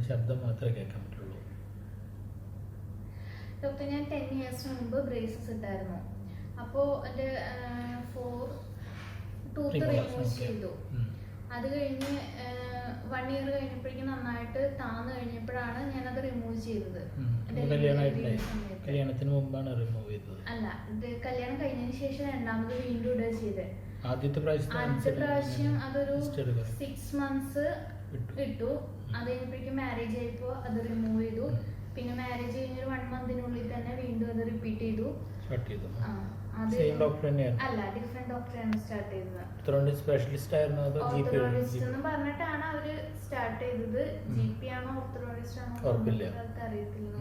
ശബ്ദം മാത്രമേ കേൾക്കാൻ പറ്റുള്ളൂ. ഡോക്ടർ, ഞാൻ 10 years മുമ്പ് ബ്രേസസ് ഇട്ടായിരുന്നു. അപ്പോൾ എൻ്റെ 4 ടൂത്ത് റിമൂവ് ചെയ്തു. അത് കഴിഞ്ഞ് 1 year കഴിഞ്ഞപ്പോഴേക്കും നന്നായിട്ട് താന്ന് കഴിഞ്ഞപ്പോഴാണ് ഞാനത് റിമൂവ് ചെയ്തത്. കല്യാണത്തിന് മുമ്പാണ് റിമൂവ് ചെയ്തത്? അല്ല, ഇത് കല്യാണം കഴിഞ്ഞതിന് ശേഷം രണ്ടാമത് വീണ്ടും ഇടുക ചെയ്തത്. ആദ്യത്തെ പ്രാവശ്യം അതൊരു 6 months ഇട്ടു. അത് കഴിഞ്ഞപ്പോഴേക്കും മാരേജ് ആയപ്പോൾ അത് റിമൂവ് ചെയ്തു. പിന്നെ മാരേജ് കഴിഞ്ഞൊരു 1 monthനുള്ളിൽ തന്നെ വീണ്ടും അത് റിപ്പീറ്റ് ചെയ്തു. അല്ല, ഡിഫറെന്റ് ഡോക്ടറാണ് സ്റ്റാർട്ട് ചെയ്തത്. സ്പെഷ്യലിസ്റ്റ് ആയിരുന്നു അതോ ഓർത്തോഡോണ്ടിസ്റ്റ് എന്ന് പറഞ്ഞിട്ടാണ് അവര് സ്റ്റാർട്ട് ചെയ്തത്. GP ആണോ ഓർത്തോഡോണ്ടിസ്റ്റ് ആണോ അറിയത്തില്ല.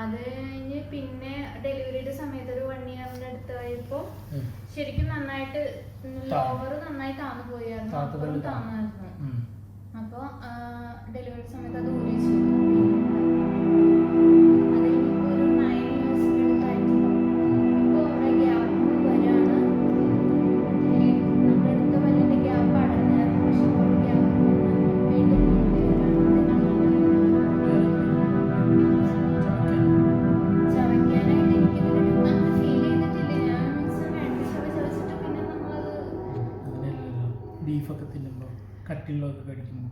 അത് കഴിഞ്ഞ് പിന്നെ ഡെലിവറിയുടെ സമയത്ത് ഒരു 1 yearന്റെ അടുത്തായപ്പോ ശരിക്കും നന്നായിട്ട് ലോവർ നന്നായി താന്നു പോയായിരുന്നു. അപ്പുറം താന്നായിരുന്നു. അപ്പൊ ഡെലിവറി സമയത്ത് അത് ഊരി വെച്ചു. അത് കഴിഞ്ഞപ്പോ ഒരു 9 years അടുത്തായിട്ട് ഇപ്പൊ അവിടെ ഗ്യാപ്പ് വരാണ്. നമ്മുടെ അടുത്ത വലിയ ഗ്യാപ്പ് അടഞ്ഞായിരുന്നു. പക്ഷെ ഇപ്പോൾ ഗ്യാപ്പ് വീണ്ടും ചവയ്ക്കാനായിട്ട് എനിക്കിതൊരു നമുക്ക് ഫീൽ ചെയ്തിട്ടില്ല. ഞാൻ ചവച്ചിട്ട് പിന്നെ നമ്മളത് ബീഫൊക്കെ തിന്നുമ്പോൾ കട്ടിയുള്ളതൊക്കെ കഴിക്കുമ്പോൾ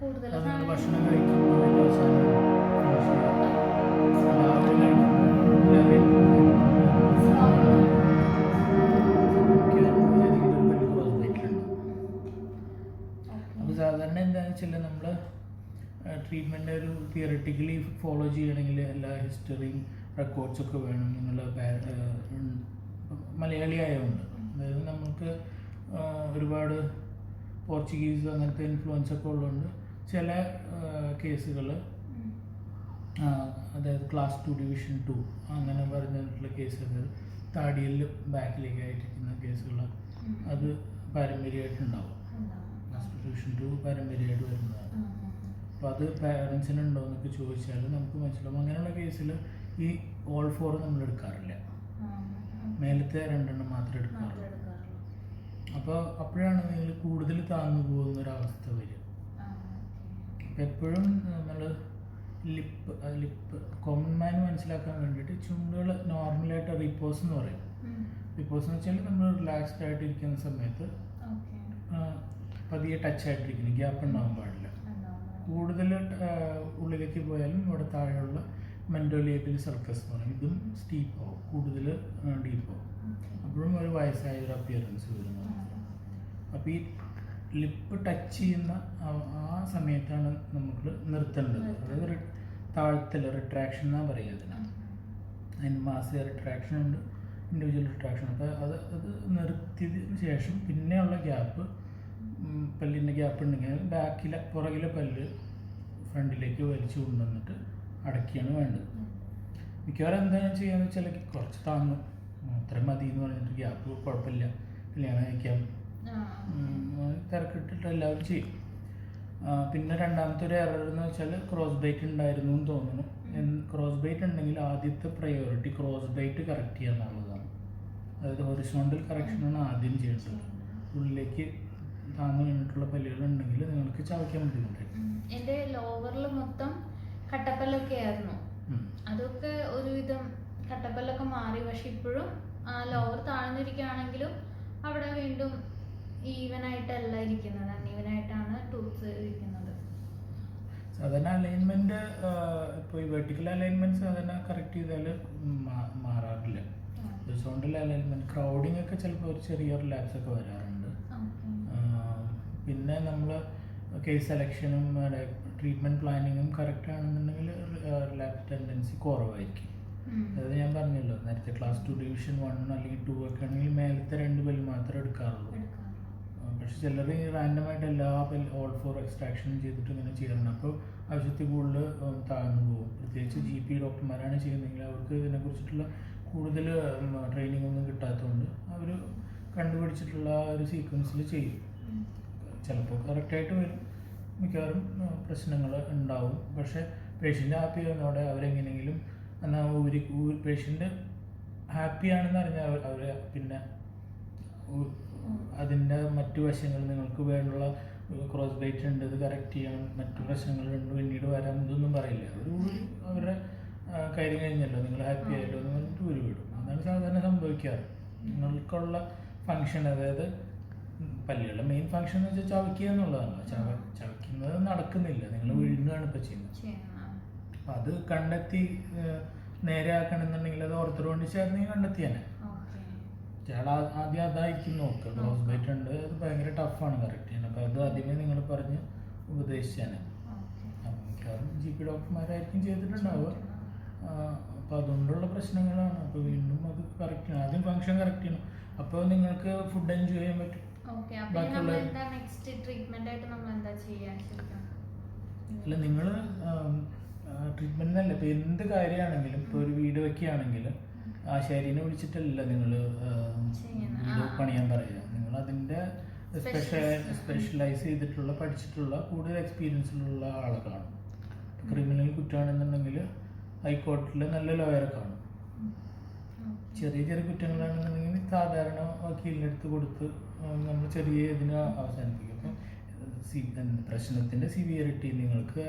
കൂടുതൽ ഭക്ഷണം കഴിക്കുമ്പോൾ അപ്പോൾ സാധാരണ എന്താണെന്ന് വെച്ചാൽ നമ്മൾ ട്രീറ്റ്മെൻ്റ് ഒരു തിയററ്റിക്കലി ഫോളോ ചെയ്യണമെങ്കിൽ എല്ലാ ഹിസ്റ്ററിയും റെക്കോർഡ്സൊക്കെ വേണം. നിങ്ങൾ മലയാളി ആയതുകൊണ്ട്, അതായത് നമുക്ക് ഒരുപാട് പോർച്ചുഗീസ് അങ്ങനത്തെ ഇൻഫ്ലുവൻസ് ഒക്കെ ഉള്ളതുകൊണ്ട് ചില കേസുകൾ, അതായത് ക്ലാസ് 2 ഡിവിഷൻ 2 അങ്ങനെ പറഞ്ഞിട്ടുള്ള കേസുകൾ, താടിയിൽ ബാക്കിലേക്കായിട്ടിരിക്കുന്ന കേസുകൾ, അത് പാരമ്പര്യമായിട്ടുണ്ടാവും. ക്ലാസ് 2 ഡിവിഷൻ 2 പാരമ്പര്യമായിട്ട് വരുന്നതാണ്. അപ്പോൾ അത് പാരൻസിനുണ്ടോ എന്നൊക്കെ ചോദിച്ചാൽ നമുക്ക് മനസ്സിലാവും. അങ്ങനെയുള്ള കേസിൽ ഈ all 4 നമ്മൾ എടുക്കാറില്ല, മേലത്തെ 2 മാത്രമേ എടുക്കാറുള്ളൂ. അപ്പോൾ അപ്പോഴാണ് നിങ്ങൾ കൂടുതൽ താഴ്ന്നു പോകുന്നൊരവസ്ഥ വരിക. അപ്പം എപ്പോഴും നമ്മൾ ലിപ്പ് കോമൺ മാൻ മനസ്സിലാക്കാൻ വേണ്ടിയിട്ട് ചുണ്ടുകൾ നോർമലായിട്ട് റിപ്പോസ് എന്ന് പറയും. റിപ്പോസ് എന്ന് വെച്ചാൽ നമ്മൾ റിലാക്സ്ഡ് ആയിട്ട് ഇരിക്കുന്ന സമയത്ത് പതിയെ ടച്ച് ആയിട്ടിരിക്കുന്നു, ഗ്യാപ്പ് ഉണ്ടാകാൻ പാടില്ല. കൂടുതൽ ഉള്ളിലേക്ക് പോയാലും ഇവിടെ താഴെയുള്ള മെൻഡോലിയബിൾ സർക്കസ് എന്ന് പറയും, ഇതും സ്റ്റീപ്പാവും, കൂടുതൽ ഡീപ്പാവും. അപ്പോഴും ഒരു വയസ്സായ ഒരു അപ്പിയറൻസ് വരുന്നത്. അപ്പോൾ ഈ ലിപ്പ് ടച്ച് ചെയ്യുന്ന ആ സമയത്താണ് നമുക്ക് നിർത്തേണ്ടത്. അതായത് താഴ്ത്തൽ, റിട്രാക്ഷൻ എന്നാണ് പറയുക അതിനാണ്. അതിന് മാസിക റിട്രാക്ഷൻ ഉണ്ട്, ഇൻഡിവിജ്വൽ റിട്രാക്ഷൻ. അപ്പോൾ അത് നിർത്തിയതിന് ശേഷം പിന്നെയുള്ള ഗ്യാപ്പ്, പല്ലിൻ്റെ ഗ്യാപ്പ് ഉണ്ടെങ്കിൽ പുറകിലെ പല്ല് ഫ്രണ്ടിലേക്ക് വലിച്ചു കൊണ്ടുവന്നിട്ട് അടക്കിയാണ് വേണ്ടത്. മിക്കവാറും എന്താണ് ചെയ്യാന്ന് വെച്ചാൽ കുറച്ച് താന്നു അത്രയും മതി എന്ന് പറഞ്ഞിട്ട് ഗ്യാപ്പ് കുഴപ്പമില്ല, കല്യാണം കഴിക്കാം, തിരക്കിട്ടിട്ട് എല്ലാവരും ചെയ്യും. പിന്നെ രണ്ടാമത്തെ ഒരു എറർ എന്ന് വെച്ചാൽ ക്രോസ് ബൈറ്റ് ഉണ്ടായിരുന്നു എന്ന് തോന്നുന്നു. ക്രോസ് ബൈറ്റ് ഉണ്ടെങ്കിൽ ആദ്യത്തെ പ്രയോറിറ്റി ക്രോസ് ബൈറ്റ് കറക്റ്റ് ചെയ്യുക എന്നുള്ളതാണ്. അതായത് ഹൊറിസോണ്ടൽ കറക്ഷനാണ് ആദ്യം ചെയ്യേണ്ടത്. ഉള്ളിലേക്ക് താന്നു കഴിഞ്ഞിട്ടുള്ള പല്ലുകൾ ഉണ്ടെങ്കിൽ നിങ്ങൾക്ക് ചവയ്ക്കാൻ ബുദ്ധിമുട്ടായിരിക്കും. എൻ്റെ ലോവറിൽ മൊത്തം കട്ടപ്പല്ലൊക്കെ ആയിരുന്നു. അതൊക്കെ ഒരുവിധം കട്ടപ്പല്ലൊക്കെ മാറി. പക്ഷെ ഇപ്പോഴും ലോവർ താഴ്ന്നിരിക്കുകയാണെങ്കിലും അവിടെ വീണ്ടും ഈവനായിട്ടല്ല ഇരിക്കുന്നത്, അൺഈവനായിട്ടാണ് ടൂത്ത്സ് ഇരിക്കുന്നത്. സാധാരണ അലൈൻമെന്റ് ഇപ്പോൾ ഈ വെർട്ടിക്കൽ അലൈൻമെന്റ് സാധാരണ കറക്റ്റ് ചെയ്താൽ മാറാറില്ല. ഹൊറിസോണ്ടൽ അലൈൻമെന്റ് ക്രൗഡിങ് ഒക്കെ ചിലപ്പോൾ ഒരു ചെറിയ ലാപ്സ് ഒക്കെ വരാറുണ്ട്. പിന്നെ നമ്മൾ കേസ് സെലക്ഷനും ട്രീറ്റ്മെന്റ് പ്ലാനിങ്ങും കറക്റ്റ് ആണെന്നുണ്ടെങ്കിൽ ലാപ്സ് ടെൻഡൻസി കുറവായിരിക്കും. അതായത് ഞാൻ പറഞ്ഞല്ലോ നേരത്തെ ക്ലാസ് 2 ഡിവിഷൻ 1 അല്ലെങ്കിൽ 2 ഒക്കെ ആണെങ്കിൽ മേലത്തെ 2 പല്ല് മാത്രമേ എടുക്കാറുള്ളൂ. പക്ഷെ ചിലർ റാൻഡമായിട്ട് എല്ലാ all 4 എക്സ്ട്രാക്ഷനും ചെയ്തിട്ട് ഇങ്ങനെ ചെയ്യാറുണ്ട്. അപ്പോൾ ആവശ്യത്തിൽ കൂടുതൽ താഴ്ന്നു പോകും. പ്രത്യേകിച്ച് GP ഡോക്ടർമാരാണ് ചെയ്യുന്നതെങ്കിൽ അവർക്ക് ഇതിനെക്കുറിച്ചിട്ടുള്ള കൂടുതൽ ട്രെയിനിങ് ഒന്നും കിട്ടാത്തതുകൊണ്ട് അവർ കണ്ടുപിടിച്ചിട്ടുള്ള ഒരു സീക്വൻസിൽ ചെയ്യും. ചിലപ്പോൾ കറക്റ്റായിട്ട് വരും, മിക്കവാറും പ്രശ്നങ്ങൾ ഉണ്ടാവും. പക്ഷേ പേഷ്യൻ്റ് ഹാപ്പി ആവുന്നതോടെ അവരെങ്ങനെയെങ്കിലും എന്നാൽ പേഷ്യൻ്റ് ഹാപ്പിയാണെന്ന് അറിഞ്ഞാൽ അവർ പിന്നെ അതിൻ്റെ മറ്റു വശങ്ങൾ നിങ്ങൾക്ക് വേണ്ടുള്ള ക്രോസ് ബൈറ്റ് ഉണ്ട്, ഇത് കറക്റ്റ് ചെയ്യണം, മറ്റു പ്രശ്നങ്ങളുണ്ട്, പിന്നീട് വരാം, ഇതൊന്നും പറയില്ല. ഒരു അവരുടെ കാര്യം കഴിഞ്ഞല്ലോ, നിങ്ങൾ ഹാപ്പി ആയല്ലോ എന്ന് പറഞ്ഞിട്ട് ഒരു വിടും. അതാണ് സാധാരണ സംഭവിക്കാറ്. നിങ്ങൾക്കുള്ള ഫങ്ഷൻ, അതായത് പല്ലുകളുടെ മെയിൻ ഫങ്ഷൻ എന്ന് വെച്ചാൽ ചവയ്ക്കുക എന്നുള്ളതാണ്. ചവയ്ക്കുന്നത് നടക്കുന്നില്ല, നിങ്ങൾ വിഴുങ്ങുകയാണ് ഇപ്പം ചെയ്യുന്നത്. അപ്പം അത് കണ്ടെത്തി നേരെ ആക്കണമെന്നുണ്ടെങ്കിൽ അത് ഓർത്തോഡോണ്ടിസ്റ്റ് ആയിരുന്നെങ്കിൽ കണ്ടെത്തിയാനെ. ആദ്യം അതായിരിക്കും നോക്കുക. ക്രോസ് ബൈറ്റ് ഉണ്ട്, അത് ഭയങ്കര ടഫാണ് കറക്റ്റ് ചെയ്യാൻ. അപ്പോൾ അത് ആദ്യമേ നിങ്ങൾ പറഞ്ഞ് ഉപദേശിച്ചാണ്. അപ്പം മിക്കവാറും GP ഡോക്ടർമാരായിരിക്കും ചെയ്തിട്ടുണ്ടാവുക. അപ്പോൾ അതുകൊണ്ടുള്ള പ്രശ്നങ്ങളാണ്. അപ്പോൾ വീണ്ടും അത് കറക്റ്റ് ചെയ്യണം, ആദ്യം ഫങ്ഷൻ കറക്റ്റ് ചെയ്യണം. അപ്പോൾ നിങ്ങൾക്ക് ഫുഡ് എൻജോയ് ചെയ്യാൻ പറ്റും. അല്ല, നിങ്ങൾ ട്രീറ്റ്മെന്റിനല്ല, ഇപ്പൊ എന്ത് കാര്യമാണെങ്കിലും, ഇപ്പൊ ഒരു വീട് വെക്കുകയാണെങ്കിൽ ആശാരിനെ വിളിച്ചിട്ടല്ല നിങ്ങൾ വീട് പണിയാൻ പറയുക. നിങ്ങൾ അതിന്റെ സ്പെഷ്യലൈസ് ചെയ്തിട്ടുള്ള, പഠിച്ചിട്ടുള്ള, കൂടുതൽ എക്സ്പീരിയൻസിലുള്ള ആളെ കാണും. ക്രിമിനൽ കുറ്റമാണെന്നുണ്ടെങ്കിൽ ഹൈക്കോടതിയിൽ നല്ല ലോയറെ കാണും. ചെറിയ ചെറിയ കുറ്റങ്ങളാണെന്നുണ്ടെങ്കിൽ സാധാരണ വക്കീലിൻ്റെ അടുത്ത് കൊടുത്ത് നമ്മൾ ചെറിയ ഇതിന് അവസാനിപ്പിക്കും. അപ്പം പ്രശ്നത്തിൻ്റെ സിവിയറിറ്റി, നിങ്ങൾക്ക്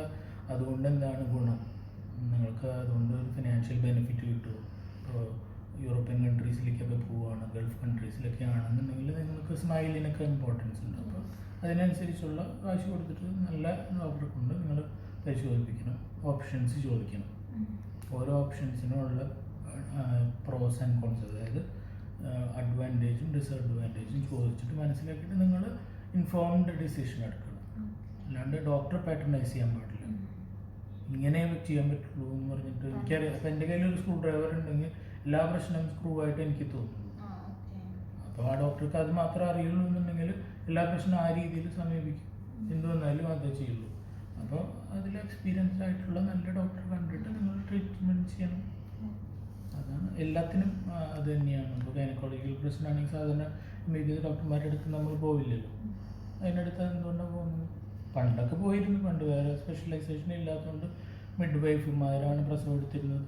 അതുകൊണ്ട് എന്താണ് ഗുണം, നിങ്ങൾക്ക് അതുകൊണ്ട് ഒരു ഫിനാൻഷ്യൽ ബെനിഫിറ്റ് കിട്ടുമോ? ഇപ്പോൾ യൂറോപ്യൻ കൺട്രീസിലേക്കൊക്കെ പോവുകയാണ്, ഗൾഫ് കൺട്രീസിലൊക്കെ ആണെന്നുണ്ടെങ്കിൽ നിങ്ങൾക്ക് സ്മൈലിനൊക്കെ ഇമ്പോർട്ടൻസ് ഉണ്ട്. അപ്പോൾ അതിനനുസരിച്ചുള്ള കാശ് കൊടുത്തിട്ട് നല്ല ഡോക്ടറെ കൊണ്ട് നിങ്ങൾ പരിശോധിപ്പിക്കണം, ഓപ്ഷൻസ് ചോദിക്കണം. ഓരോ ഓപ്ഷൻസിനും ഉള്ള പ്രോസ് ആൻഡ് കോൺസ്, അതായത് അഡ്വാൻറ്റേജും ഡിസഡ്വാൻറ്റേജും ചോദിച്ചിട്ട് മനസ്സിലാക്കിയിട്ട് നിങ്ങൾ ഇൻഫോംഡ് ഡിസിഷൻ എടുക്കണം. അല്ലാണ്ട് ഡോക്ടറെ പാറ്റേണൈസ് ചെയ്യാൻ പാടില്ല. ഇങ്ങനെ ചെയ്യാൻ പറ്റുള്ളൂ എന്ന് പറഞ്ഞിട്ട് എനിക്കറിയാം. അപ്പം എൻ്റെ കയ്യിൽ ഒരു സ്ക്രൂ ഡ്രൈവർ ഉണ്ടെങ്കിൽ എല്ലാ പ്രശ്നവും സ്ക്രൂ ആയിട്ട് എനിക്ക് തോന്നുന്നു. അപ്പോൾ ആ ഡോക്ടർക്ക് അത് മാത്രമേ അറിയുള്ളൂ എന്നുണ്ടെങ്കിൽ എല്ലാ പ്രശ്നവും ആ രീതിയിൽ സമീപിക്കും, എന്ത് വന്നാലും അതേ ചെയ്യുള്ളൂ. അപ്പോൾ അതിൽ എക്സ്പീരിയൻസ് ആയിട്ടുള്ള നല്ല ഡോക്ടറെ കണ്ടിട്ട് നിങ്ങൾ ട്രീറ്റ്മെൻറ്റ് ചെയ്യണം. അതാണ് എല്ലാത്തിനും അത് തന്നെയാണ്. ഇപ്പോൾ ഗൈനക്കോളജിക്കൽ പ്രശ്നമാണെങ്കിൽ സാധാരണ ഇമീഡിയറ്റ് ഡോക്ടർമാരുടെ അടുത്ത് നമ്മൾ പോവില്ലല്ലോ. അതിനടുത്ത് എന്തുകൊണ്ടാണ് പോകുന്നത്? പണ്ടൊക്കെ പോയിരുന്നു, പണ്ട് വേറെ സ്പെഷ്യലൈസേഷൻ ഇല്ലാത്തതുകൊണ്ട് മിഡ് വൈഫുമാരാണ് പ്രസവം എടുത്തിരുന്നത്.